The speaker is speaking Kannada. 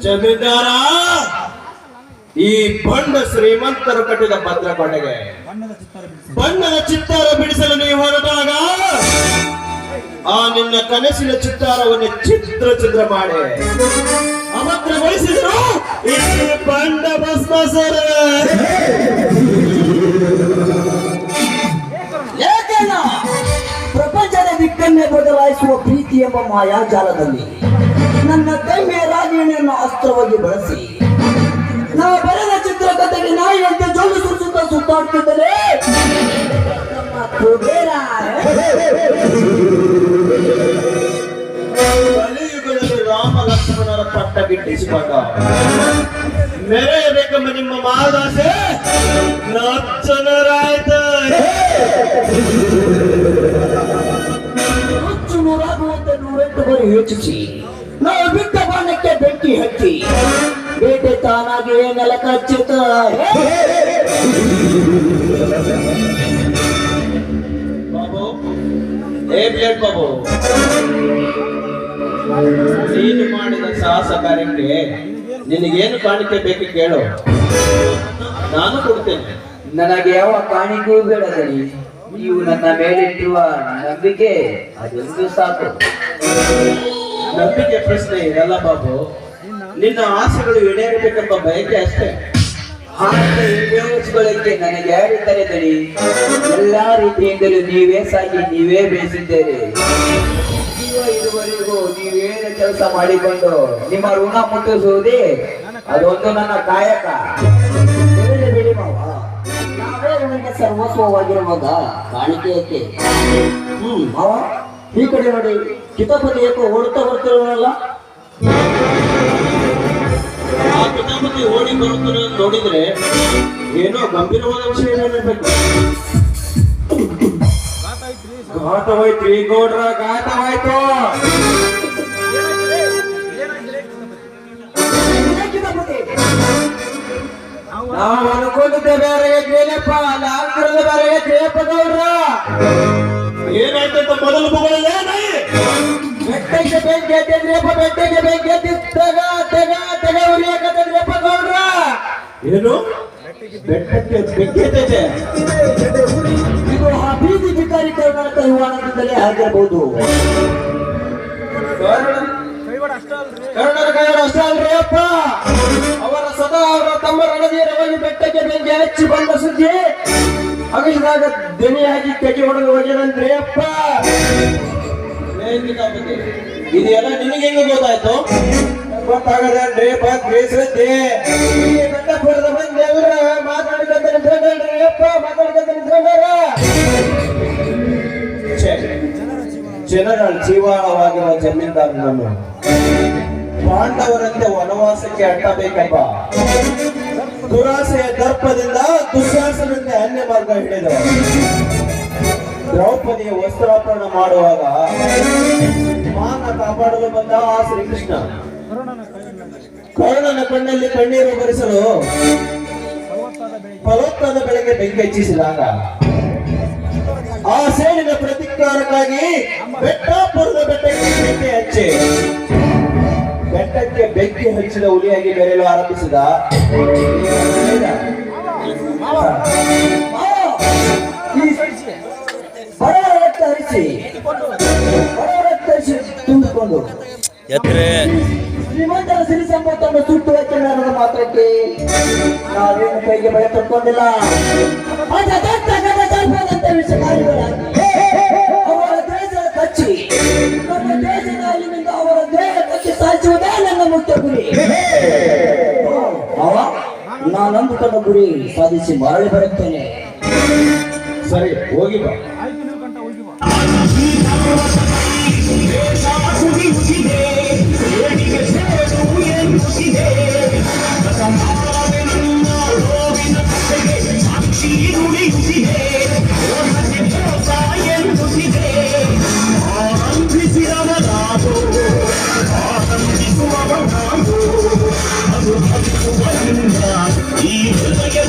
ಜಮೀನ್ದಾರ, ಈ ಬಂಡ ಶ್ರೀಮಂತರು ಕಟ್ಟಿದ ಭದ್ರಕೋಟೆಗೆ ಬಣ್ಣದ ಚಿತ್ತಾರ ಬಿಡಿಸಲು ನೀವು ಹೊರಟಾಗ ಆ ನಿನ್ನ ಕನಸಿನ ಚಿತ್ತಾರವನ್ನು ಚಿತ್ರ ಮಾಡಿ ಅಭದ್ರಗೊಳಿಸಿದ್ರು ಈ ಬಂಡ ಭಸ್ಮಾಸುರ. ಪ್ರಪಂಚದ ದಿಕ್ಕನ್ನೇ ಬದಲಾಯಿಸುವ ಪ್ರೀತಿ ಎಂಬ ಮಾಯಾಜಾಲದಲ್ಲಿ ನನ್ನ ಕೈಮೆ ರಾಗಿಣಿಯನ್ನು ಅಸ್ತ್ರವಾಗಿ ಬಳಸಿ ನಾವು ಬರೆದ ಚಿತ್ರಕಥೆಗೆ ನಾಯಿಯಂತೆ ಜೊಲ್ಲು ಸುರಿಸುತ್ತಾ ಸುತ್ತಾಡ್ತಿದ್ದರೆ ಕಲಿಯುಗದಲ್ಲಿ ರಾಮ ಲಕ್ಷ್ಮಣರ ಪಟ್ಟ ಗಿಟ್ಟಿಸಿಕೊಂಡ ಮೆರೆಯಬೇಕೆಂಬ ನಿಮ್ಮ ಮಾದಾಸೆ ನಚ್ಚನರಾಯ್ತು. ಹುಚ್ಚು ನೂರಾಗುವಂತೆ 108 ಬಾರಿ ಯೋಚಿಸಿ ನಾವು ಬಿಟ್ಟ ಬಾಣಕ್ಕೆ ಬೆಂಕಿ ಹಚ್ಚಿ ಬೇಟೆ ತಾನಾಗಿ ನೆಲ ಕಚ್ಚಿತ. ಬಾಬು, ಏ ಬ್ಲೇಡ್ ಬಾಬು, ನೀನು ಮಾಡಿದ ಸಾಹಸ ಕಾರ್ಯಕ್ಕೆ ನಿನಗೇನು ಕಾಣಿಕೆ ಬೇಕು ಕೇಳು, ನಾನು ಕೊಡ್ತೇನೆ. ನನಗೆ ಯಾವ ಕಾಣಿಕೆಯೂ ಬೇಡದನಿ, ನೀವು ನನ್ನ ಮೇಲಿಟ್ಟಿರುವ ನಂಬಿಕೆ ಅದೊಂದು ಸಾಕು. ನಂಬಿಕೆ ಪ್ರಶ್ನೆ ಇರಲ್ಲ ಬಾಬು, ನಿನ್ನ ಆಸೆಗಳು ಈಡೇರಬೇಕೆಂಬ ಬಯಕೆ ಅಷ್ಟೇ. ಹಾಗೆ ಈಡೇರಿಸಿಕೊಳ್ಳಕ್ಕೆ ನನಗೆ ಯಾರಿದ್ದಾರೆ ದನಿ? ಎಲ್ಲಾ ರೀತಿಯಿಂದಲೂ ನೀವೇ ಸಾಕಿ ನೀವೇ ಬೆಳೆಸಿದ್ದೇನೆ. ಇದುವರೆಗೂ ನೀವೇನು ಕೆಲಸ ಮಾಡಿಕೊಂಡು ನಿಮ್ಮ ಋಣ ಮುಟ್ಟಿಸುವುದೇ ಅದೊಂದು ನನ್ನ ಕಾಯಕ. ಬಿಡಿ ಮಾವ, ನಾವೇ ನನಗೆ ಸರ್ವಸ್ವವಾಗಿರುವಾಗ ಕಾಣಿಕೆ ಏಕೆ? ಮಾವ, ಈ ಕಡೆ ನೋಡಿ, ಕಿತಾಪತಿ ಏಕೋ ಓಡುತ್ತಾ ಬರ್ತಿರೋನಲ್ಲ. ಆ ಕಿತಾಪತಿ ಓಡಿ ಬರುತ್ತಿರೋದು ನೋಡಿದ್ರೆ ಏನೋ ಗಂಭೀರವಾದ ವಿಷಯ ಏನಿರ್ಬೇಕು. ಘಾತವಾಯ್ತ್ರಿ ಗೌಡ್ರ, ಘಾತವಾಯ್ತು. ನಾವು ಅನ್ಕೊಂಡಿದ್ದೆ ಬೇರೆ ಇದ್ರೇನಪ್ಪ, ನಾಲ್ಕರದ ಬೇರೆ ಇದ್ರೇಪ್ಪ ಗೌಡ್ರ. ಏನಾಯ್ತಂತ ಮೊದಲು ಬಗಳಲ್ಲೇ ಬೆಟ್ಟಕ್ಕೆ ಬೆಂಕಿ ಎತ್ತಿದ್ರಪ್ಪ, ಬೆಟ್ಟಕ್ಕೆ ಬೆಂಕಿ ಎತ್ತಿ ತೆಗ ಉರಿಯಾಕತ್ತದ್ರಪ್ಪ ಗೌಡ್ರ. ಏನು ಬೆಟ್ಟಕ್ಕೆ ಬೆಂಕಿ? ಇದು ಆ ಬೀದಿ ಭಿಕಾರಿ ಕೈವಾಡ ಕೈವಾಡದಿಂದಲೇ ಆಗಿರಬಹುದು. ಕರ್ಣರ ಕೈವಾಡ ಅಷ್ಟೇ ಅಲ್ರಿ ಅಪ್ಪ, ಅವರ ಸದಾ ಅವರ ತಮ್ಮ ರಣಧೀರವಾಗಿ ಬೆಟ್ಟಕ್ಕೆ ಬೆಂಕಿ ಹಚ್ಚಿ ಬಂದ ಸುದ್ದಿ ಅಗಿಸಿದಾಗ ದನಿಯಾಗಿ ಕಟ್ಟಿ ಹೊಡೆದು ಹೋಗ್ಯದಂದ್ರೆ ಅಪ್ಪ. ಇದೆಲ್ಲ ನಿನಗೆ ಹೆಂಗ ಗೊತ್ತಾಯ್ತು? ಗೊತ್ತಾಗದಲ್ರಿ ಶ್ರದ್ಧೆ. ಬೆಟ್ಟಪುರದ ಮಂದಿ ಎಲ್ಲ ಮಾತಾಡ್ಕೊಂತ ನಿಂತ್ಕೊಂಡ್ರಿ ಅಪ್ಪ, ಮಾತಾಡ್ಕೊಂತ ನಿಂತ್ಕೊಂಡಾರ. ಜನಗಳ ಜೀವಾಳವಾಗಿರುವ ಜಮೀನ್ದಾರನನ್ನು ಪಾಂಡವರಂತೆ ವನವಾಸಕ್ಕೆ ಅಟ್ಟಬೇಕೆಂಬ ದುರಾಸೆಯ ದರ್ಪದಿಂದ ದುಶ್ಯಾಸನಂತೆ ಅನ್ಯ ಮಾರ್ಗ ಹಿಡಿದವ. ದ್ರೌಪದಿಯ ವಸ್ತ್ರಾಪರಣ ಮಾಡುವಾಗ ಮಾನ ಕಾಪಾಡಲು ಬಂದ ಆ ಶ್ರೀಕೃಷ್ಣ ಕರ್ಣನ ಕಣ್ಣಲ್ಲಿ ಕಣ್ಣೀರು ಬರಿಸಲು ಫಲವತ್ತಾದ ಬೆಳೆಗೆ ಬೆಂಕಿ ಹೆಚ್ಚಿಸಿದಾಗ ಆ ಸೇಡಿನ ಪ್ರತಿಕಾರಕ್ಕಾಗಿ ಬೆಟ್ಟಾಪುರದ ಬೆಟ್ಟಕ್ಕೆ ಬೆಂಕಿ ಹಚ್ಚಿ ಬೆಟ್ಟಕ್ಕೆ ಬೆಂಕಿ ಹಚ್ಚಿದ ಹುಲಿಯಾಗಿ ಬೆರೆಯಲು ಆರಂಭಿಸಿದ ತುಂಬಿಕೊಂಡು ಶ್ರೀಮಂತರ ಸಿರಿ ಸಂಪತ್ತನ್ನು ಸುಟ್ಟು ಹಾಕಿದ ಮಾತ್ರಕ್ಕೆ ನಾವೇನು ಕೈಗೆ ಬಳೆ ತಕ್ಕೊಂಡಿಲ್ಲ. ಅವರ ದೇಶದ ಕಚ್ಚಿ ನಮ್ಮ ದೇಶದ ಅಲ್ಲಿನಿಂದ ಅವರ ದೇಹ ಕಚ್ಚಿ ಸಾಯಿಸುವುದೇ ನನ್ನ ಮುಖ್ಯ ಗುರಿ. ನಾನಂದುಕೊಂಡ ಗುರಿ ಸಾಧಿಸಿ ಮರಳಿ ಬರುತ್ತೇನೆ. ಸರಿ, ಹೋಗಿ ಬಾ. ಬಂದ ಈ ಹೃದಯ